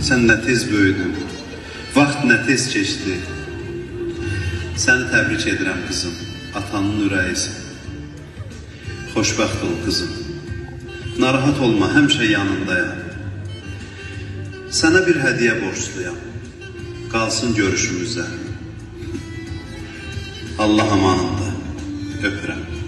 Sən nə tez böyüdün, vaxt nə tez keçdi. Səni təbrik edirəm qızım, atanın ürəyisin. Xoşbəxt ol qızım, narahat olma, həmişə yanındayam. Sənə bir hədiyyə borçluyam, qalsın görüşümüzə. Allah amanında, öpürəm.